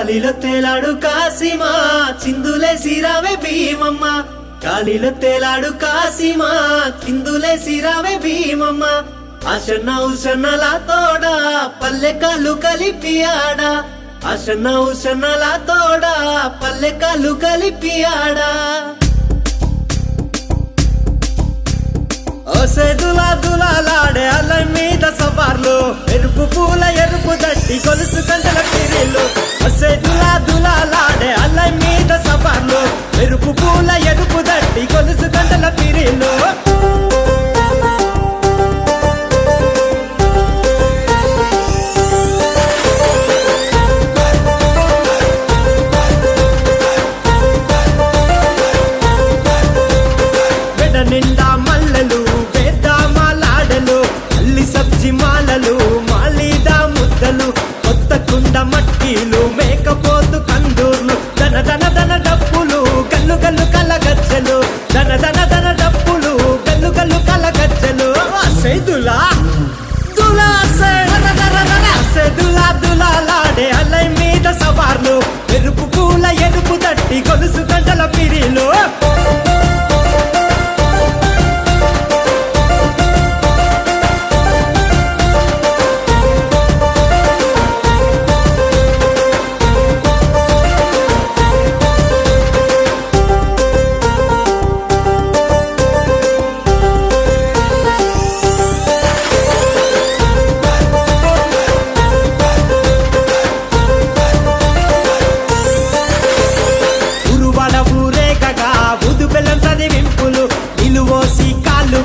గాలిలో తేలాడు కాసిమా చిందులేసి రావే భీమమ్మ గాలిలో తేలాడు కాసిమా చిందులేసి రావే భీమమ్మ ఆశన్న ఉషన్నల తోడా పల్లె కాళ్ళు కలిపి ఆడా ఆశన్న ఉషన్నల తోడా పల్లె కాళ్ళు కలిపి ఆడా దులా దులాలాడే అల్ల మీద సవార్లు ఎరుపు పూల ఎరుపు దట్టి గొలుసు గంటల పిరిలు దులా దులాలాడే అల్ల మీద సవార్లు ఎరుపు పూల ఎరుపు దట్టి గొలుసు గంటల పిరిలు నిండా మల్లెలు వేద్దామాలాడలు అల్లి సబ్జి మాలలు మాలీదా ముద్దలు కొత్త కుండ మట్టీలు మేకపోతు కందూర్లు దన దన దన డప్పులు గల్లు గల్లు కలగచ్చలు దన దన దన డప్పులు గల్లు గల్లు కలగచ్చలు దులా దులా దులా దులాలాడే అలై మీద సవార్లు ఎరుపు పూల ఎరుపు దట్టి గొలుసు గంటల పిరిలు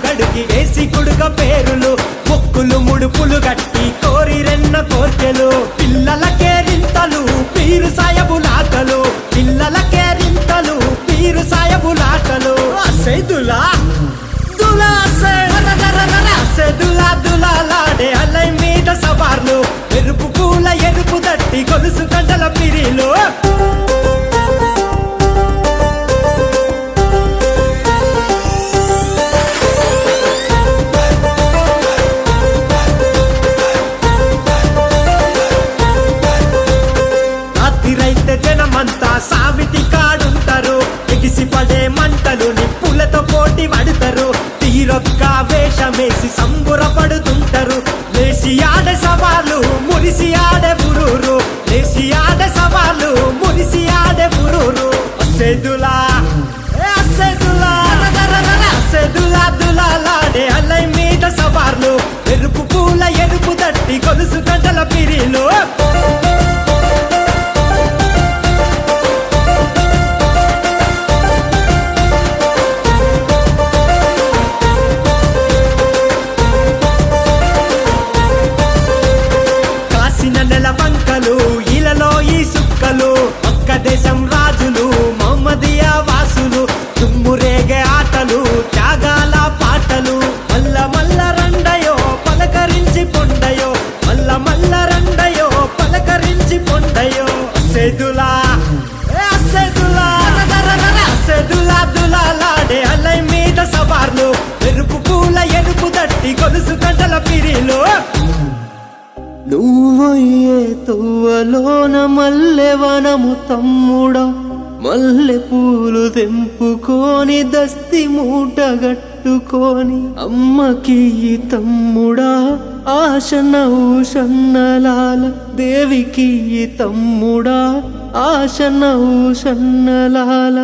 గడికి వేసి కుడుక పేరులు మొక్కులు ముడుపులు గట్టి కోరి రెన్న కోర్కెలు పిల్లల కేరింతలు పీరు సాయబులాటలు పిల్లల కేరింతలు పీరు సాయబులాటలు దులా దులా దులా దులాలాడే అలై మీద సవార్లు ఎరుపు పూల ఎరుపు దట్టి గొలుసు గంటల పిరిలు జనమంతా సావిటి కాడుంటారు ఎగిసి పడే మంటలు నిప్పులతో పోటీ పడతారు తీరొక్క వేషమేసి సంబురపడుతుంటారు లేసి ఆడే సవాలు మురిసి ఆడే బురూరు లేసి ఆడే సవాలు మురిసి ఆడే బురూరు దులా దులా దులాలాడే అలై మీద సవార్లు ఎరుపు పూల ఎరుపు దట్టి గొలుసు గంటల పిరిలు వంకలు ఇలలో ఈ సుక్కలు ఒక్క దేశం రాజులు మహమ్మదియా వాసులు తుమ్మురేగే ఆటలు త్యాగాల పాటలు మల్ల మల్ల రండయో పలకరించి పొండయో మల్ల మల్ల రండయో పలకరించి పొండయో దులా దులా దులాలాడే అలై మీద సవార్లు ఎరుపు పూల ఎరుపు దట్టి గొలుసు గంటల పిరిలు నువ్వయ్యే తువ్వలోన మల్లె వనము తమ్ముడా మల్లె పూలు తెంపుకొని దస్తి మూట గట్టుకొని అమ్మకి తమ్ముడా ఆశన ఊషన్నలాల దేవికి తమ్ముడా ఆశన ఊషన్నలాల